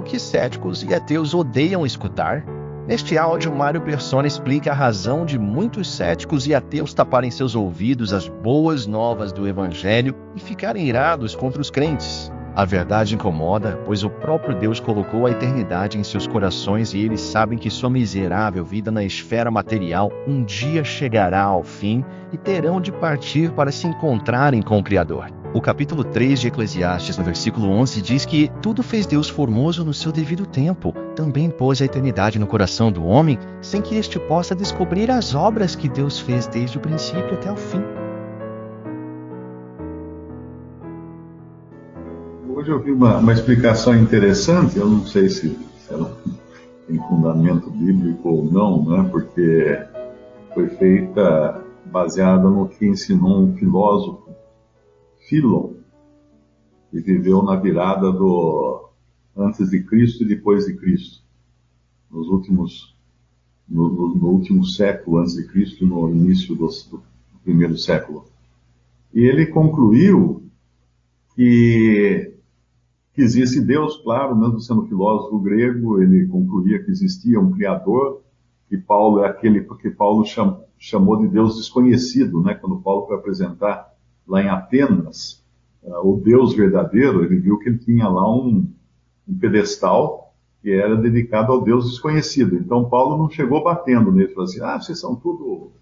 o que céticos e ateus odeiam escutar? Neste áudio, Mário Persona explica a razão de muitos céticos e ateus taparem seus ouvidos às boas novas do Evangelho e ficarem irados contra os crentes. A verdade incomoda, pois o próprio Deus colocou a eternidade em seus corações e eles sabem que sua miserável vida na esfera material um dia chegará ao fim e terão de partir para se encontrarem com o Criador. O capítulo 3 de Eclesiastes, no versículo 11, diz que tudo fez Deus formoso no seu devido tempo. Também pôs a eternidade no coração do homem, sem que este possa descobrir as obras que Deus fez desde o princípio até o fim. Hoje eu vi uma explicação interessante, eu não sei se ela tem fundamento bíblico ou não, né? Porque foi feita baseada no que ensinou um filósofo, Philon, que viveu na virada do antes de Cristo e depois de Cristo, no último século antes de Cristo e no início do primeiro século. E ele concluiu que existe Deus, claro, mesmo sendo filósofo grego, ele concluía que existia um Criador, que Paulo é aquele que Paulo chamou de Deus desconhecido, né? Quando Paulo foi apresentar lá em Atenas o Deus verdadeiro, ele viu que ele tinha lá um pedestal que era dedicado ao Deus desconhecido. Então Paulo não chegou batendo nele, falou assim: vocês são tudo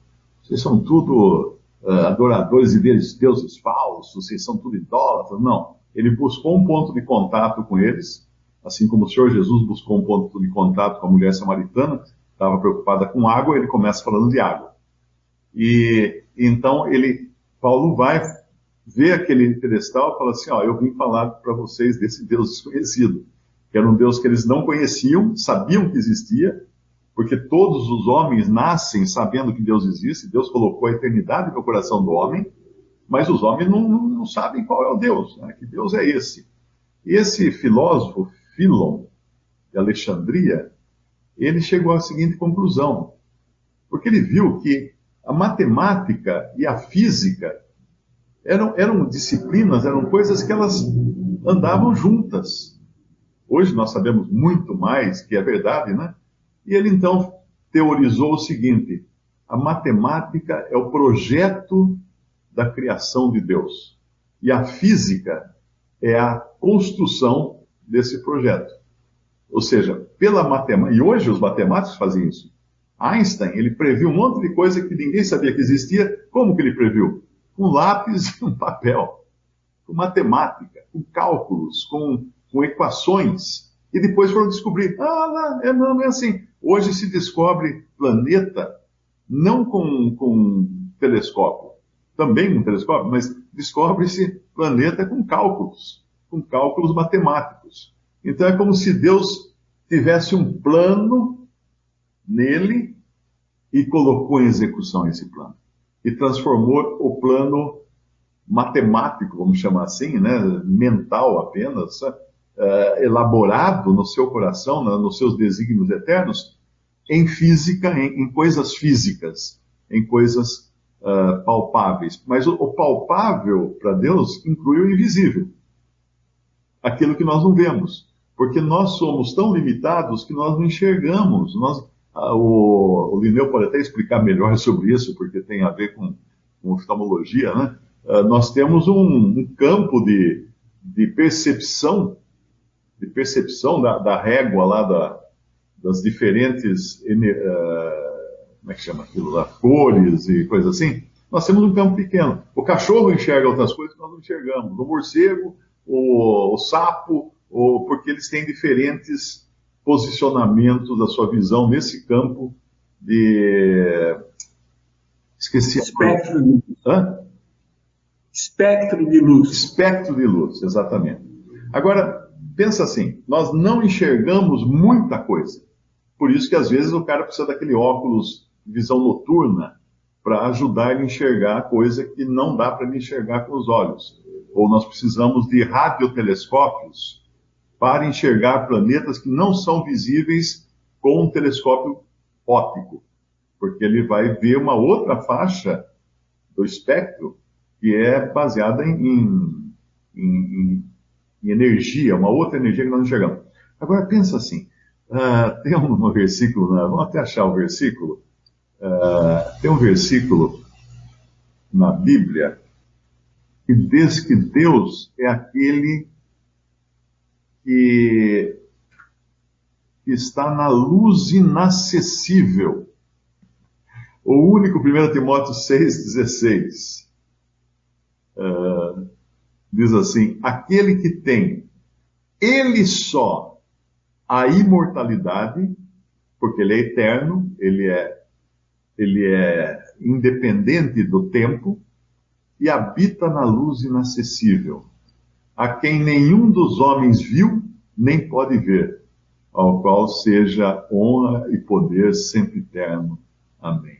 adoradores de deuses falsos, vocês são tudo idólatras. Não. Ele buscou um ponto de contato com eles, assim como o Senhor Jesus buscou um ponto de contato com a mulher samaritana, que estava preocupada com água. Ele começa falando de água. E então Paulo vai ver aquele pedestal e fala assim: eu vim falar para vocês desse Deus desconhecido, que era um Deus que eles não conheciam, sabiam que existia, porque todos os homens nascem sabendo que Deus existe. Deus colocou a eternidade no coração do homem, mas os homens não sabem qual é o Deus, né? Que Deus é esse? E esse filósofo, Philon, de Alexandria, ele chegou à seguinte conclusão, porque ele viu que a matemática e a física eram disciplinas, eram coisas que elas andavam juntas. Hoje nós sabemos muito mais, que é verdade, né? E ele então teorizou o seguinte: a matemática é o projeto da criação de Deus, e a física é a construção desse projeto. Ou seja, pela matemática, e hoje os matemáticos fazem isso. Einstein, ele previu um monte de coisa que ninguém sabia que existia. Como que ele previu? Com lápis e um papel, com matemática, com cálculos, com equações. E depois foram descobrir: não é assim. Hoje se descobre planeta não com telescópio, também com telescópio, mas descobre-se planeta com cálculos matemáticos. Então é como se Deus tivesse um plano nele e colocou em execução esse plano. E transformou o plano matemático, vamos chamar assim, né, mental apenas, elaborado no seu coração, nos seus desígnios eternos, em física, em coisas físicas, em coisas palpáveis. Mas o palpável para Deus inclui o invisível, aquilo que nós não vemos, porque nós somos tão limitados que nós não enxergamos. O Linneu pode até explicar melhor sobre isso, porque tem a ver com oftalmologia, né? Nós temos um campo de percepção da régua lá das diferentes como é que chama aquilo lá? Cores e coisas assim. Nós temos um campo pequeno. O cachorro enxerga outras coisas que nós não enxergamos. O morcego, o sapo, porque eles têm diferentes posicionamentos da sua visão nesse campo de... Esqueci. Espectro de luz. Espectro de luz. Espectro de luz, exatamente. Agora, pensa assim, nós não enxergamos muita coisa. Por isso que às vezes o cara precisa daquele óculos de visão noturna para ajudar ele a enxergar coisa que não dá para ele enxergar com os olhos. Ou nós precisamos de radiotelescópios para enxergar planetas que não são visíveis com um telescópio óptico, porque ele vai ver uma outra faixa do espectro que é baseada em energia, uma outra energia que nós não enxergamos. Agora pensa assim, tem um versículo, vamos até achar o versículo, tem um versículo na Bíblia que diz que Deus é aquele que está na luz inacessível. O único, 1 Timóteo 6,16, diz assim: aquele que tem, ele só, a imortalidade, porque ele é eterno, ele é independente do tempo e habita na luz inacessível, a quem nenhum dos homens viu, nem pode ver, ao qual seja honra e poder sempre eterno. Amém.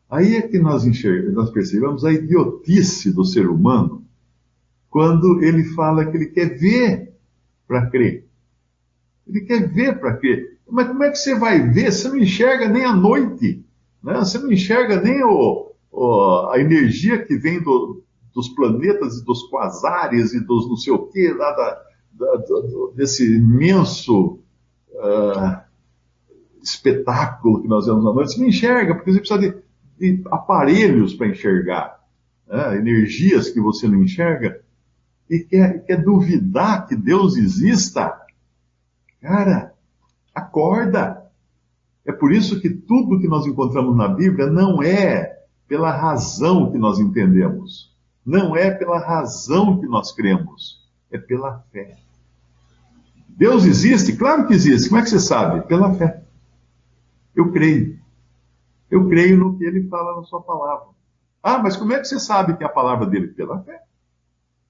Aí é que nós percebemos a idiotice do ser humano quando ele fala que ele quer ver para crer. Ele quer ver para crer. Mas como é que você vai ver? Você não enxerga nem a noite, né? Você não enxerga nem a energia que vem dos planetas e dos quasares e dos não sei o quê, lá desse imenso espetáculo que nós vemos à noite. Você não enxerga, porque você precisa de aparelhos para enxergar, né? Energias que você não enxerga, e quer duvidar que Deus exista. Cara, acorda! É por isso que tudo que nós encontramos na Bíblia não é pela razão que nós entendemos, não é pela razão que nós cremos, é pela fé. Deus existe? Claro que existe. Como é que você sabe? Pela fé. Eu creio. Eu creio no que ele fala na sua palavra. Ah, mas como é que você sabe que é a palavra dele? Pela fé.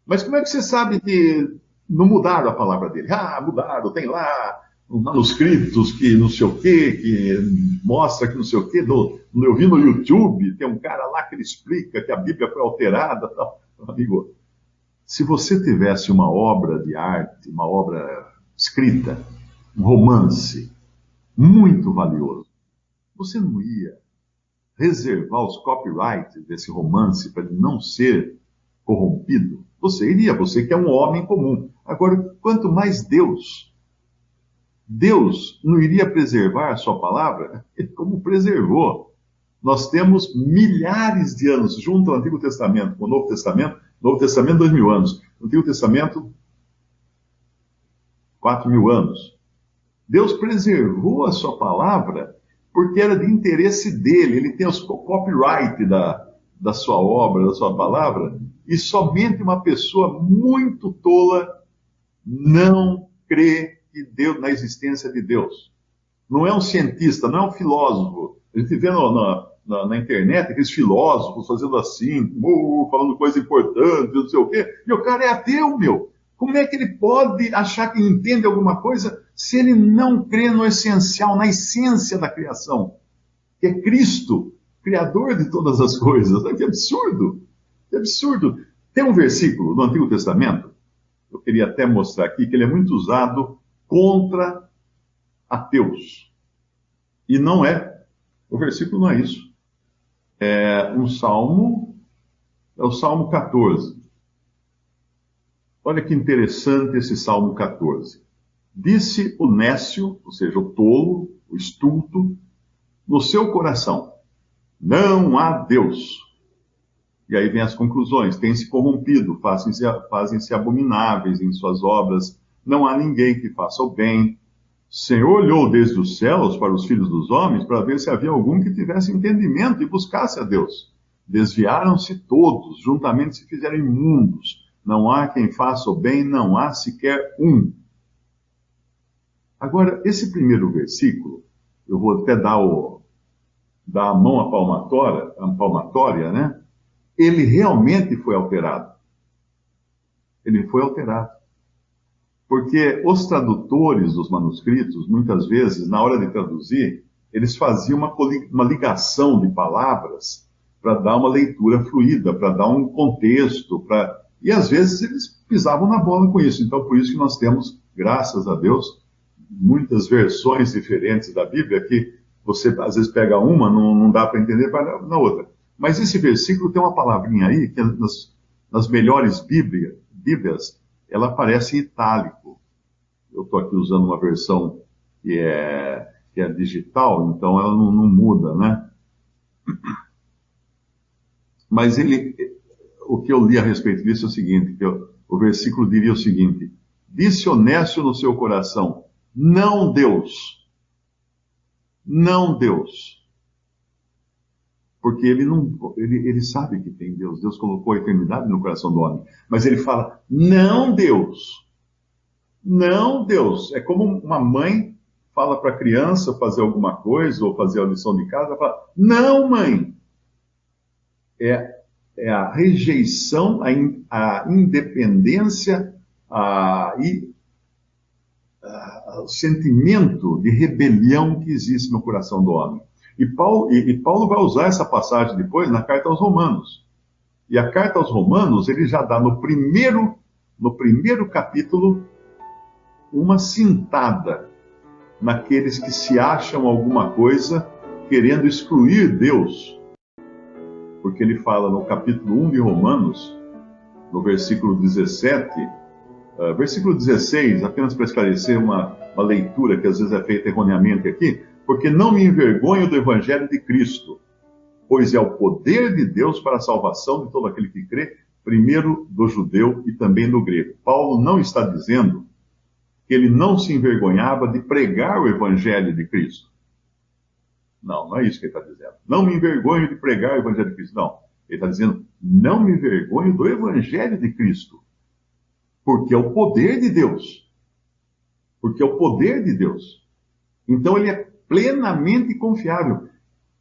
Mas como é que você sabe que não mudaram a palavra dele? Ah, mudaram, tem lá manuscritos que não sei o quê, que mostra que não sei o quê. Eu vi no YouTube, tem um cara lá que ele explica que a Bíblia foi alterada. Tal. Amigo, se você tivesse uma obra de arte, uma obra escrita, um romance muito valioso, você não ia reservar os copyrights desse romance para ele não ser corrompido? Você iria, você que é um homem comum. Agora, quanto mais Deus não iria preservar a sua palavra, como preservou. Nós temos milhares de anos, junto ao Antigo Testamento com o Novo Testamento, 2.000 anos, no Antigo Testamento, 4.000 anos. Deus preservou a sua palavra porque era de interesse dele, ele tem os copyright da sua obra, da sua palavra, e somente uma pessoa muito tola não crê na existência de Deus. Não é um cientista, não é um filósofo. A gente vê na internet aqueles filósofos fazendo assim, falando coisa importante, não sei o quê, e o cara é ateu, meu. Como é que ele pode achar que entende alguma coisa se ele não crê no essencial, na essência da criação, que é Cristo, Criador de todas as coisas? Que absurdo! Que absurdo! Tem um versículo do Antigo Testamento, eu queria até mostrar aqui, que ele é muito usado contra ateus. E não é. O versículo não é isso. É o Salmo 14. Olha que interessante esse Salmo 14. Disse o nécio, ou seja, o tolo, o estulto, no seu coração: não há Deus. E aí vem as conclusões: tem se corrompido, fazem-se abomináveis em suas obras, não há ninguém que faça o bem. O Senhor olhou desde os céus para os filhos dos homens para ver se havia algum que tivesse entendimento e buscasse a Deus. Desviaram-se todos, juntamente se fizeram imundos. Não há quem faça o bem, não há sequer um. Agora, esse primeiro versículo, eu vou até dar a mão à palmatória, né? Ele realmente foi alterado. Ele foi alterado. Porque os tradutores dos manuscritos, muitas vezes, na hora de traduzir, eles faziam uma ligação de palavras para dar uma leitura fluida, para dar um contexto, e às vezes eles pisavam na bola com isso. Então, por isso que nós temos, graças a Deus, muitas versões diferentes da Bíblia, que você às vezes pega uma, não dá para entender, vai na outra. Mas esse versículo tem uma palavrinha aí, que nas melhores Bíblias, ela aparece em itálico. eu estou aqui usando uma versão que é digital, então ela não muda, né? Mas o que eu li a respeito disso é o seguinte, o versículo diria o seguinte: disse honesto no seu coração, não Deus, não Deus. Porque ele sabe que tem Deus, Deus colocou a eternidade no coração do homem, mas ele fala, não Deus, não Deus. É como uma mãe fala para a criança fazer alguma coisa, ou fazer a lição de casa, fala, não mãe. É a rejeição, a independência, o sentimento de rebelião que existe no coração do homem. E Paulo vai usar essa passagem depois na carta aos Romanos. E a carta aos Romanos, ele já dá no primeiro capítulo uma cintada naqueles que se acham alguma coisa querendo excluir Deus. Porque ele fala no capítulo 1 de Romanos, no versículo 17, versículo 16, apenas para esclarecer uma leitura que às vezes é feita erroneamente aqui, porque não me envergonho do Evangelho de Cristo, pois é o poder de Deus para a salvação de todo aquele que crê, primeiro do judeu e também do grego. Paulo não está dizendo que ele não se envergonhava de pregar o Evangelho de Cristo. Não é isso que ele está dizendo. Não me envergonho de pregar o Evangelho de Cristo. Não. Ele está dizendo, não me envergonho do Evangelho de Cristo, porque é o poder de Deus. Porque é o poder de Deus. Então ele é plenamente confiável.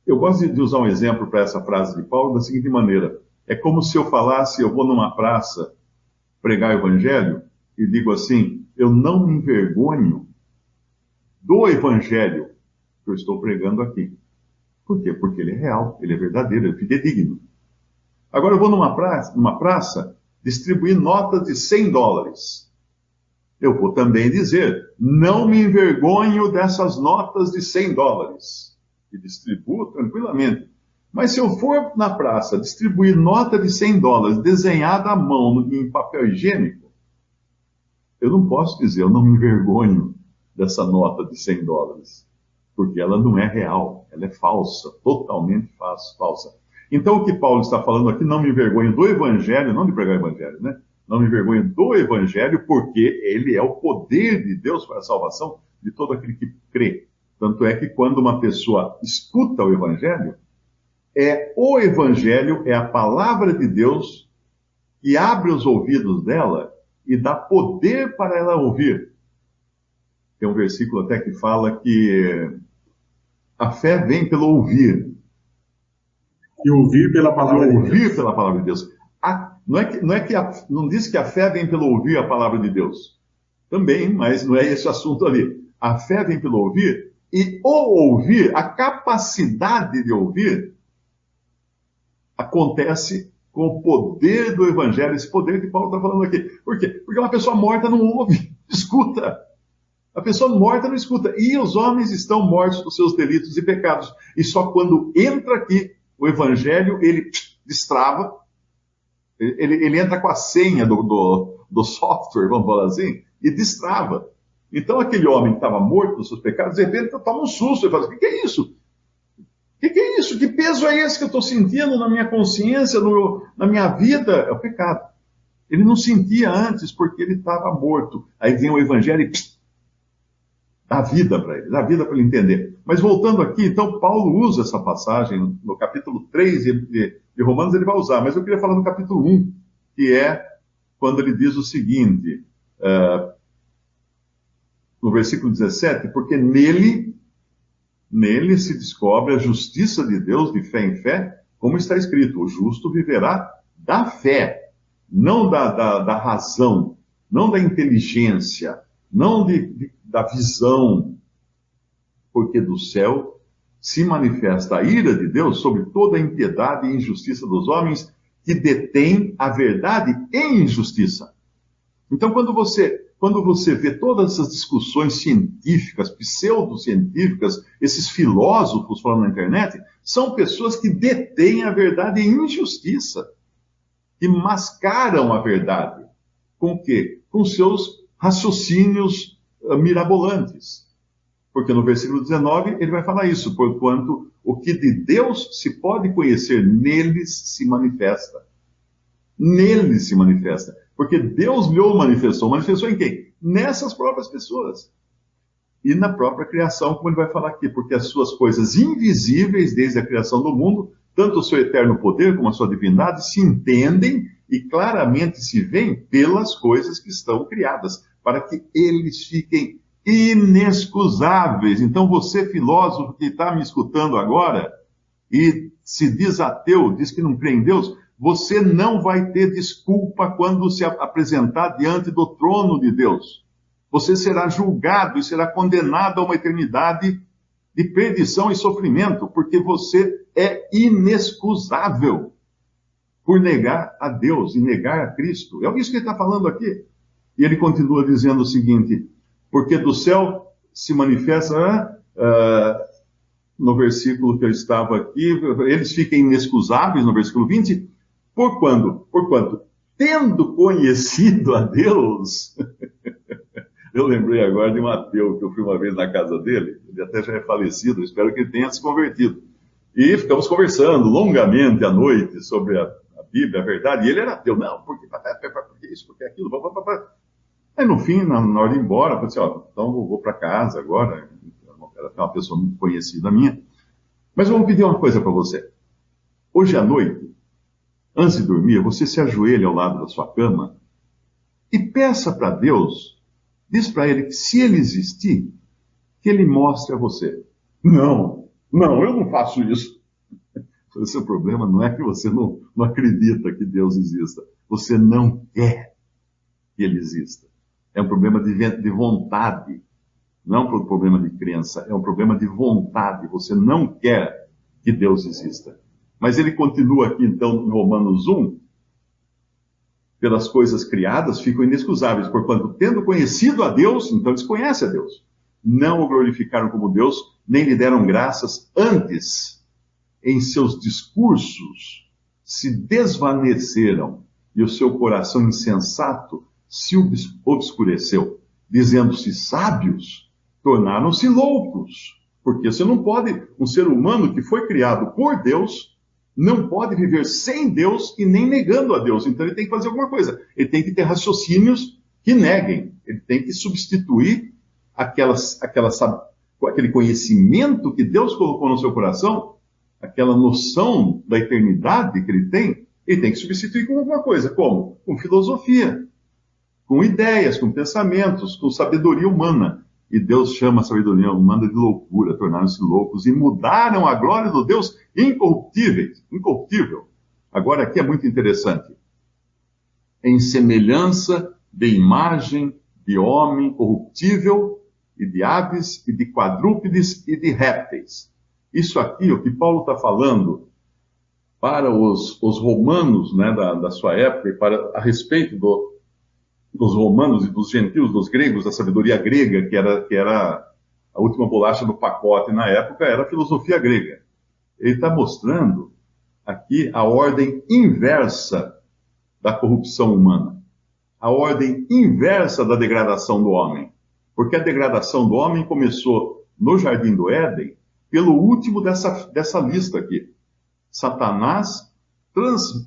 Eu gosto de usar um exemplo para essa frase de Paulo da seguinte maneira. É como se eu falasse, eu vou numa praça pregar o Evangelho e digo assim, eu não me envergonho do Evangelho que eu estou pregando aqui. Por quê? Porque ele é real, ele é verdadeiro, ele é fidedigno. Agora eu vou numa praça distribuir notas de $100. Eu vou também dizer, não me envergonho dessas notas de $100. E distribuo tranquilamente. Mas se eu for na praça distribuir nota de $100 desenhada à mão em papel higiênico, eu não posso dizer, eu não me envergonho dessa nota de $100. Porque ela não é real, ela é falsa, totalmente falsa. Então o que Paulo está falando aqui, não me envergonho do Evangelho, não de pregar o Evangelho, né? Não me envergonho do Evangelho, porque ele é o poder de Deus para a salvação de todo aquele que crê. Tanto é que quando uma pessoa escuta o Evangelho, o Evangelho é a palavra de Deus que abre os ouvidos dela e dá poder para ela ouvir. Tem um versículo até que fala que a fé vem pelo ouvir. E ouvir pela palavra de Deus. Ouvir pela palavra de Deus. Não diz que a fé vem pelo ouvir a palavra de Deus. Também, mas não é esse o assunto ali. A fé vem pelo ouvir, e o ouvir, a capacidade de ouvir, acontece com o poder do Evangelho, esse poder que Paulo está falando aqui. Por quê? Porque uma pessoa morta não ouve, escuta. A pessoa morta não escuta. E os homens estão mortos dos seus delitos e pecados. E só quando entra aqui o Evangelho, ele destrava, ele entra com a senha do software, vamos falar assim, e destrava. Então aquele homem que estava morto dos seus pecados, de repente toma um susto e fala, o que é isso? O que é isso? Que peso é esse que eu estou sentindo na minha consciência, na minha vida? É o pecado. Ele não sentia antes porque ele estava morto. Aí vem o Evangelho e dá vida para ele entender. Mas voltando aqui, então Paulo usa essa passagem no capítulo 3 de Romanos, ele vai usar, mas eu queria falar no capítulo 1, que é quando ele diz o seguinte, no versículo 17, porque nele se descobre a justiça de Deus de fé em fé, como está escrito, o justo viverá da fé, não da razão, não da inteligência, não da visão, porque do céu se manifesta a ira de Deus sobre toda a impiedade e injustiça dos homens que detêm a verdade em injustiça. Então, quando você vê todas essas discussões científicas, pseudocientíficas, esses filósofos falando na internet, são pessoas que detêm a verdade em injustiça, que mascaram a verdade. Com o quê? Com seus raciocínios mirabolantes. Porque no versículo 19 ele vai falar isso, porquanto o que de Deus se pode conhecer neles se manifesta. Neles se manifesta. Porque Deus lhe manifestou. Manifestou em quem? Nessas próprias pessoas. E na própria criação, como ele vai falar aqui, porque as suas coisas invisíveis desde a criação do mundo, tanto o seu eterno poder como a sua divindade, se entendem e claramente se veem pelas coisas que estão criadas, para que eles fiquem inexcusáveis. Então você, filósofo que está me escutando agora e se diz ateu, diz que não crê em Deus, você não vai ter desculpa quando se apresentar diante do trono de Deus. Você será julgado e será condenado a uma eternidade de perdição e sofrimento, porque você é inexcusável por negar a Deus e negar a Cristo. É isso que ele está falando aqui. E ele continua dizendo o seguinte, porque do céu se manifesta, no versículo que eu estava aqui, eles ficam inexcusáveis, no versículo 20, porquanto, tendo conhecido a Deus... Eu lembrei agora de um ateu, que eu fui uma vez na casa dele, ele até já é falecido, eu espero que ele tenha se convertido. E ficamos conversando longamente à noite sobre a Bíblia, a verdade, e ele era ateu. Não, porque isso, porque aquilo, Aí no fim, na hora de ir embora, eu falei assim, então eu vou para casa agora, era uma pessoa muito conhecida minha, mas eu vou pedir uma coisa para você. Hoje à noite, antes de dormir, você se ajoelha ao lado da sua cama e peça para Deus. Diz para ele que se ele existir, que ele mostre a você. Não, eu não faço isso. O seu problema não é que você não acredita que Deus exista. Você não quer que ele exista. É um problema de vontade. Não é um problema de crença, é um problema de vontade. Você não quer que Deus exista. Mas ele continua aqui, então, em Romanos 1, pelas coisas criadas ficam inexcusáveis, porquanto, tendo conhecido a Deus, então eles conhecem a Deus, não o glorificaram como Deus, nem lhe deram graças, antes, em seus discursos, se desvaneceram, e o seu coração insensato se obscureceu, dizendo-se sábios, tornaram-se loucos, porque você não pode, um ser humano que foi criado por Deus, não pode viver sem Deus e nem negando a Deus. Então ele tem que fazer alguma coisa. Ele tem que ter raciocínios que neguem. Ele tem que substituir aquele conhecimento que Deus colocou no seu coração, aquela noção da eternidade que ele tem que substituir com alguma coisa. Como? Com filosofia, com ideias, com pensamentos, com sabedoria humana. E Deus chama a sabedoria humana de loucura, tornaram-se loucos e mudaram a glória do Deus incorruptível. Agora aqui é muito interessante. Em semelhança de imagem de homem corruptível e de aves e de quadrúpedes e de répteis. Isso aqui, o que Paulo está falando para os romanos, né, da sua época, e a respeito dos romanos e dos gentios, dos gregos, da sabedoria grega, que era a última bolacha do pacote na época, era a filosofia grega. Ele está mostrando aqui a ordem inversa da corrupção humana, a ordem inversa da degradação do homem. Porque a degradação do homem começou no Jardim do Éden, pelo último dessa lista aqui. Satanás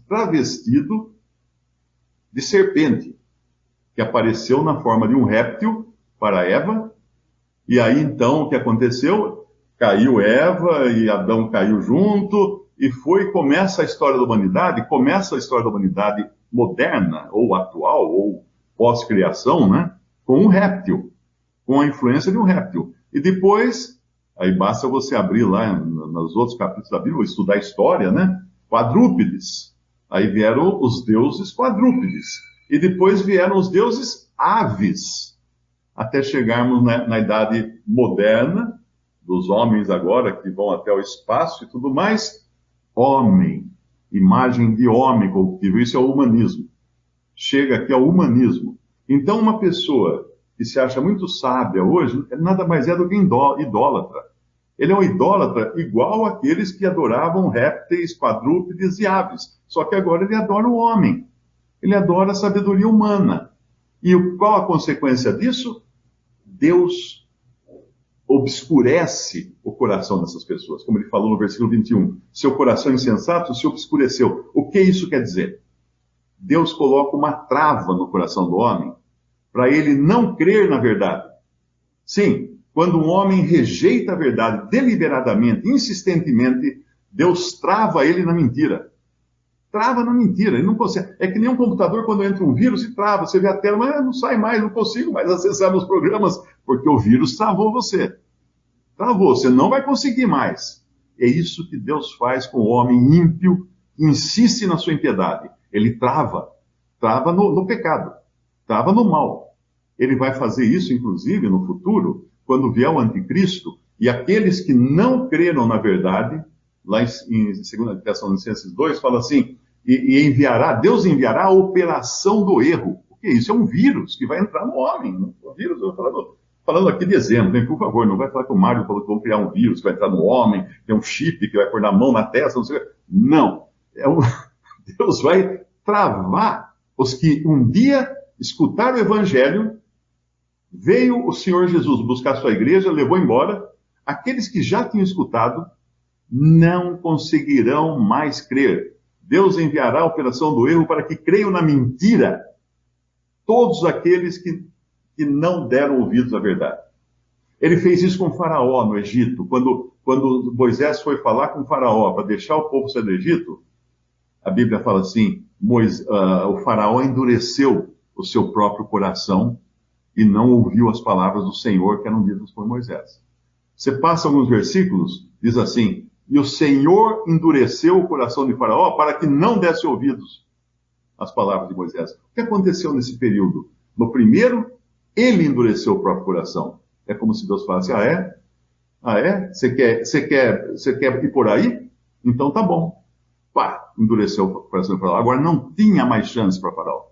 travestido de serpente, que apareceu na forma de um réptil para Eva, e aí então o que aconteceu? Caiu Eva e Adão caiu junto, e começa a história da humanidade moderna, ou atual, ou pós-criação, né? Com um réptil, com a influência de um réptil. E depois, aí basta você abrir lá nos outros capítulos da Bíblia, estudar a história, né? Quadrúpedes. Aí vieram os deuses quadrúpedes. E depois vieram os deuses aves, até chegarmos na idade moderna, dos homens agora, que vão até o espaço e tudo mais. Homem, imagem de homem corruptível, isso é o humanismo. Chega aqui ao humanismo. Então uma pessoa que se acha muito sábia hoje, nada mais é do que idólatra. Ele é um idólatra igual àqueles que adoravam répteis, quadrúpedes e aves. Só que agora ele adora o homem. Ele adora a sabedoria humana. E qual a consequência disso? Deus obscurece o coração dessas pessoas, como ele falou no versículo 21. Seu coração insensato se obscureceu. O que isso quer dizer? Deus coloca uma trava no coração do homem para ele não crer na verdade. Sim, quando um homem rejeita a verdade deliberadamente, insistentemente, Deus trava ele na mentira. Trava na mentira, ele não consegue. É que nem um computador quando entra um vírus e trava. Você vê a tela, mas não sai mais, não consigo mais acessar meus programas, porque o vírus travou você. Travou, você não vai conseguir mais. É isso que Deus faz com o homem ímpio que insiste na sua impiedade. Ele trava no pecado, trava no mal. Ele vai fazer isso, inclusive, no futuro, quando vier o anticristo, e aqueles que não creram na verdade, lá em 2 Tessalonicenses 2, fala assim, Deus enviará a operação do erro. O que é isso? É um vírus que vai entrar no homem. O vírus, eu estou falando aqui de exemplo, hein? Por favor, não vai falar que o Mário falou que vão criar um vírus que vai entrar no homem, tem um chip que vai pôr na mão, na testa, não sei o que. Não. Deus vai travar os que um dia escutaram o evangelho, veio o Senhor Jesus buscar sua igreja, levou embora. Aqueles que já tinham escutado não conseguirão mais crer. Deus enviará a operação do erro para que creiam na mentira todos aqueles que não deram ouvidos à verdade. Ele fez isso com Faraó no Egito. Quando Moisés foi falar com Faraó para deixar o povo sair do Egito, a Bíblia fala assim, o Faraó endureceu o seu próprio coração e não ouviu as palavras do Senhor que eram ditas por Moisés. Você passa alguns versículos, diz assim, e o Senhor endureceu o coração de Faraó para que não desse ouvidos às palavras de Moisés. O que aconteceu nesse período? No primeiro, ele endureceu o próprio coração. É como se Deus falasse, ah é? Ah é? Você quer ir por aí? Então tá bom. Pá, endureceu o coração de Faraó. Agora não tinha mais chance para Faraó.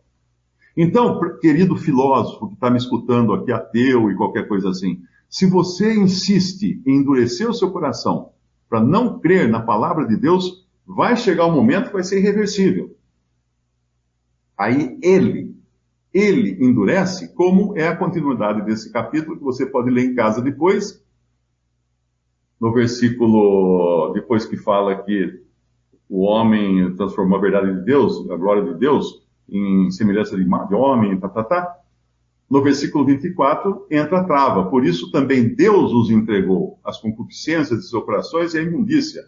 Então, querido filósofo que está me escutando aqui, ateu e qualquer coisa assim, se você insiste em endurecer o seu coração para não crer na palavra de Deus, vai chegar um momento que vai ser irreversível. Aí ele endurece, como é a continuidade desse capítulo, que você pode ler em casa depois, no versículo, depois que fala que o homem transformou a verdade de Deus, a glória de Deus, em semelhança de homem, No versículo 24, entra a trava. Por isso também Deus os entregou as concupiscências de seus corações e a imundícia,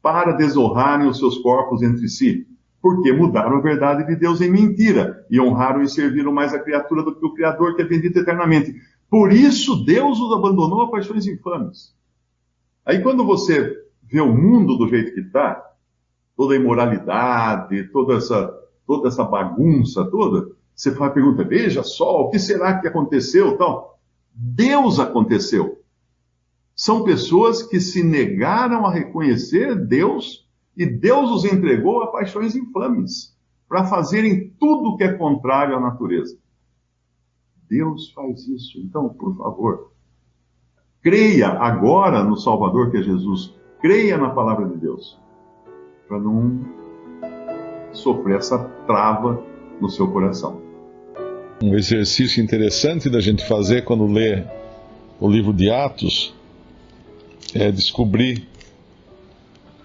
para desonrarem os seus corpos entre si, porque mudaram a verdade de Deus em mentira, e honraram e serviram mais a criatura do que o Criador, que é bendito eternamente. Por isso Deus os abandonou a paixões infames. Aí quando você vê o mundo do jeito que está, toda a imoralidade, toda essa bagunça toda, você faz a pergunta, veja só, o que será que aconteceu? Então, Deus aconteceu. São pessoas que se negaram a reconhecer Deus e Deus os entregou a paixões infames para fazerem tudo que é contrário à natureza. Deus faz isso. Então, por favor, creia agora no Salvador que é Jesus. Creia na palavra de Deus para não sofrer essa trava no seu coração. Um exercício interessante da gente fazer quando lê o livro de Atos é descobrir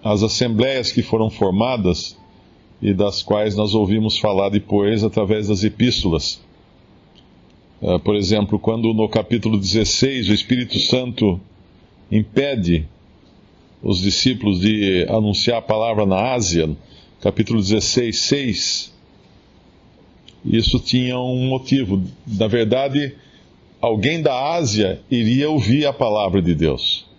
as assembleias que foram formadas e das quais nós ouvimos falar depois através das epístolas. Por exemplo, quando no capítulo 16 o Espírito Santo impede os discípulos de anunciar a palavra na Ásia, capítulo 16, 6, isso tinha um motivo. Na verdade, alguém da Ásia iria ouvir a palavra de Deus.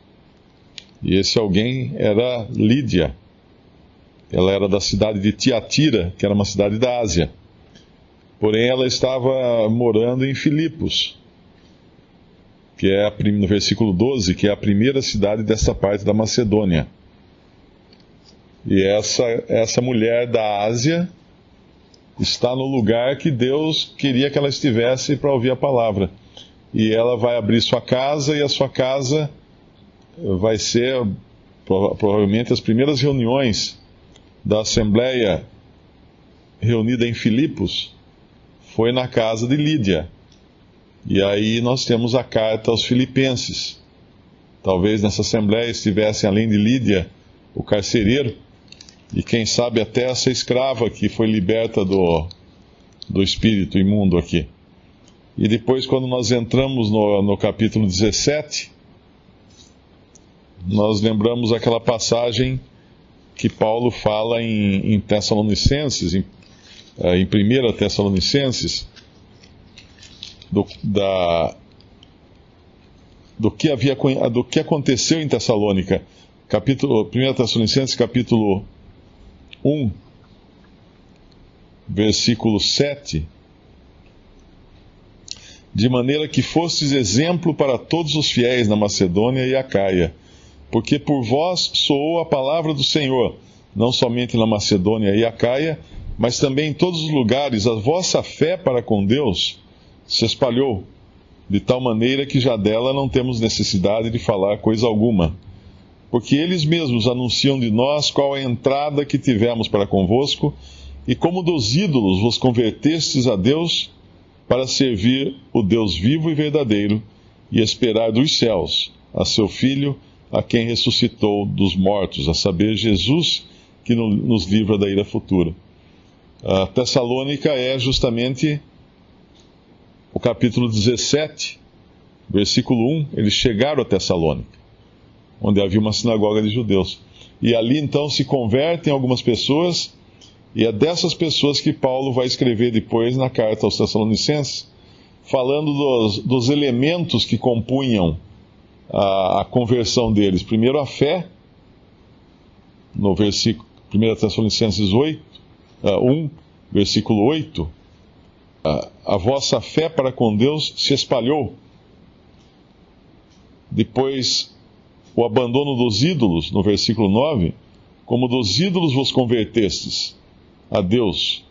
E esse alguém era Lídia. Ela era da cidade de Tiatira, que era uma cidade da Ásia. Porém, ela estava morando em Filipos, que é no versículo 12, que é a primeira cidade dessa parte da Macedônia. E essa mulher da Ásia está no lugar que Deus queria que ela estivesse para ouvir a palavra. E ela vai abrir sua casa, e a sua casa vai ser provavelmente as primeiras reuniões da Assembleia reunida em Filipos, foi na casa de Lídia. E aí nós temos a carta aos Filipenses. Talvez nessa assembleia estivessem, além de Lídia, o carcereiro, e quem sabe até essa escrava que foi liberta do espírito imundo aqui. E depois, quando nós entramos no capítulo 17, nós lembramos aquela passagem que Paulo fala em Tessalonicenses, em 1 Tessalonicenses, do que aconteceu em Tessalônica. 1 Tessalonicenses, capítulo 1, versículo 7. De maneira que fostes exemplo para todos os fiéis na Macedônia e Acaia, porque por vós soou a palavra do Senhor, não somente na Macedônia e Acaia, mas também em todos os lugares. A vossa fé para com Deus se espalhou, de tal maneira que já dela não temos necessidade de falar coisa alguma. Porque eles mesmos anunciam de nós qual a entrada que tivemos para convosco, e como dos ídolos vos convertestes a Deus, para servir o Deus vivo e verdadeiro, e esperar dos céus a seu Filho, a quem ressuscitou dos mortos, a saber, Jesus, que nos livra da ira futura. A Tessalônica é justamente o capítulo 17, versículo 1. Eles chegaram a Tessalônica, onde havia uma sinagoga de judeus. E ali então se convertem algumas pessoas, e é dessas pessoas que Paulo vai escrever depois na carta aos Tessalonicenses, falando dos elementos que compunham a conversão deles. Primeiro a fé, no versículo 1 Tessalonicenses 1, versículo 8, a vossa fé para com Deus se espalhou. Depois, o abandono dos ídolos, no versículo 9, como dos ídolos vos convertestes a Deus.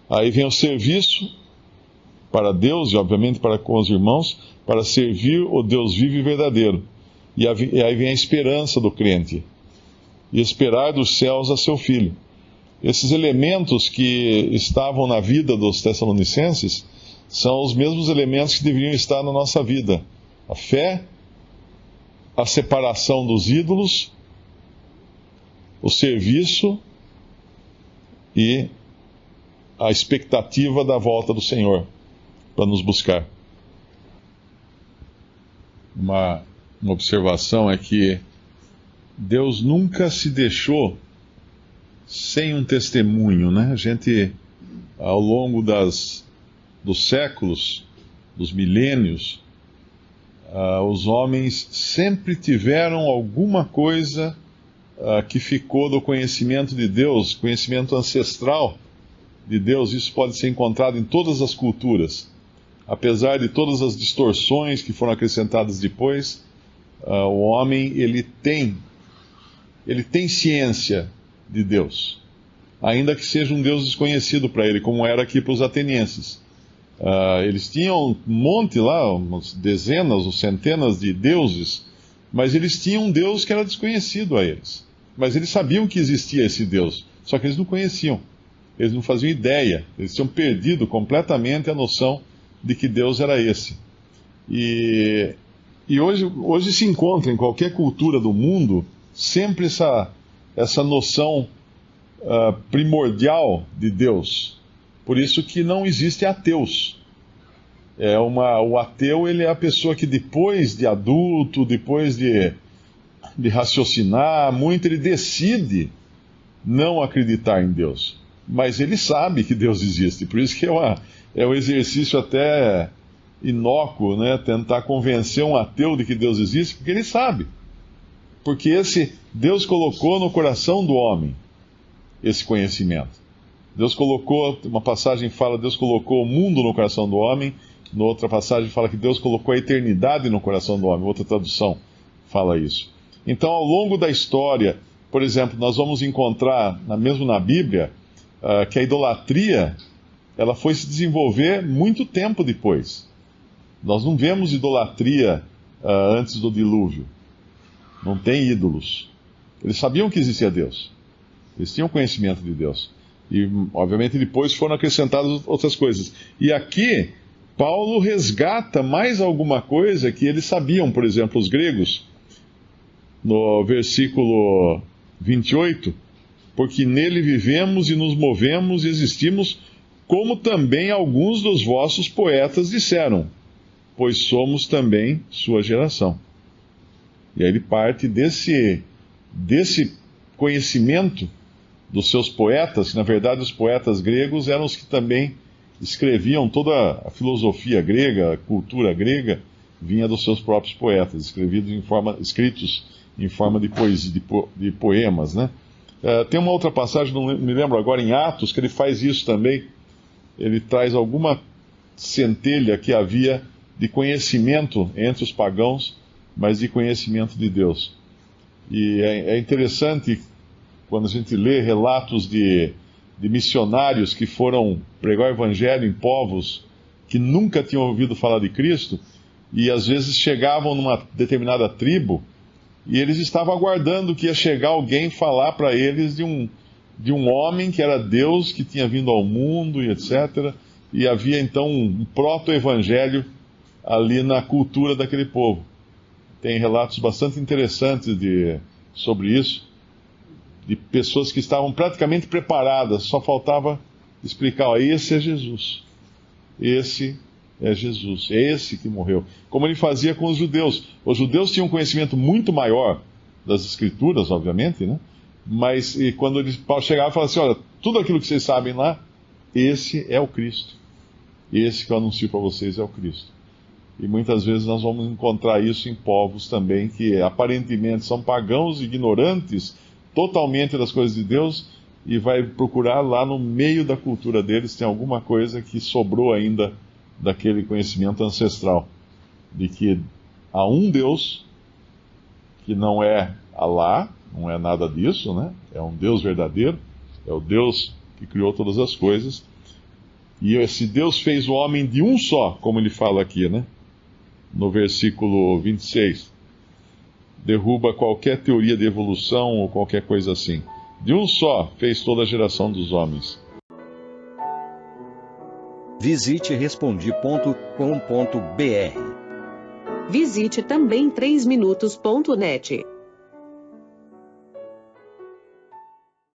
Aí vem o serviço para Deus e, obviamente, para com os irmãos, para servir o Deus vivo e verdadeiro. E aí vem a esperança do crente, e esperar dos céus a seu Filho. Esses elementos que estavam na vida dos Tessalonicenses são os mesmos elementos que deveriam estar na nossa vida: a fé, a separação dos ídolos, o serviço e a expectativa da volta do Senhor para nos buscar. Uma observação é que Deus nunca se deixou sem um testemunho, né? A gente, ao longo dos séculos, dos milênios, os homens sempre tiveram alguma coisa que ficou do conhecimento de Deus, conhecimento ancestral de Deus. Isso pode ser encontrado em todas as culturas. Apesar de todas as distorções que foram acrescentadas depois, o homem ele tem ciência de Deus, ainda que seja um Deus desconhecido para ele, como era aqui para os atenienses. Eles tinham um monte lá, umas dezenas ou centenas de deuses, mas eles tinham um Deus que era desconhecido a eles. Mas eles sabiam que existia esse Deus, só que eles não conheciam, eles não faziam ideia, eles tinham perdido completamente a noção de que Deus era esse. E hoje se encontra em qualquer cultura do mundo sempre essa noção primordial de Deus. Por isso que não existe ateus. O ateu ele é a pessoa que depois de adulto, depois de raciocinar muito, ele decide não acreditar em Deus. Mas ele sabe que Deus existe. Por isso que é um exercício até inócuo, né? Tentar convencer um ateu de que Deus existe, porque ele sabe. Porque Deus colocou no coração do homem esse conhecimento. Deus colocou, uma passagem fala, Deus colocou o mundo no coração do homem. Na outra passagem fala que Deus colocou a eternidade no coração do homem. Outra tradução fala isso. Então, ao longo da história, por exemplo, nós vamos encontrar, mesmo na Bíblia, que a idolatria ela foi se desenvolver muito tempo depois. Nós não vemos idolatria antes do dilúvio. Não tem ídolos. Eles sabiam que existia Deus. Eles tinham conhecimento de Deus. E, obviamente, depois foram acrescentadas outras coisas. E aqui, Paulo resgata mais alguma coisa que eles sabiam, por exemplo, os gregos, no versículo 28, porque nele vivemos e nos movemos e existimos, como também alguns dos vossos poetas disseram, pois somos também sua geração. E aí ele parte desse conhecimento dos seus poetas, que na verdade os poetas gregos eram os que também escreviam toda a filosofia grega, a cultura grega, vinha dos seus próprios poetas, escritos em forma de poesia, de poemas, né? Tem uma outra passagem, não me lembro agora, em Atos, que ele faz isso também. Ele traz alguma centelha que havia de conhecimento entre os pagãos, mas de conhecimento de Deus. E é interessante quando a gente lê relatos de missionários que foram pregar o evangelho em povos que nunca tinham ouvido falar de Cristo, e às vezes chegavam numa determinada tribo, e eles estavam aguardando que ia chegar alguém falar para eles de um homem que era Deus, que tinha vindo ao mundo e etc. E havia então um proto-evangelho ali na cultura daquele povo. Tem relatos bastante interessantes sobre isso, de pessoas que estavam praticamente preparadas, só faltava explicar, esse é Jesus. Esse é Jesus, é esse que morreu. Como ele fazia com os judeus. Os judeus tinham um conhecimento muito maior das Escrituras, obviamente, né? Mas quando Paulo chegava e falava assim, olha, tudo aquilo que vocês sabem lá, esse é o Cristo. Esse que eu anuncio para vocês é o Cristo. E muitas vezes nós vamos encontrar isso em povos também que aparentemente são pagãos, ignorantes totalmente das coisas de Deus, e vai procurar lá no meio da cultura deles, tem alguma coisa que sobrou ainda daquele conhecimento ancestral, de que há um Deus, que não é Alá, não é nada disso, né? É um Deus verdadeiro, é o Deus que criou todas as coisas, e esse Deus fez o homem de um só, como ele fala aqui, né? No versículo 26, derruba qualquer teoria de evolução ou qualquer coisa assim. De um só fez toda a geração dos homens. Visite Respondi.com.br. Visite também 3minutos.net.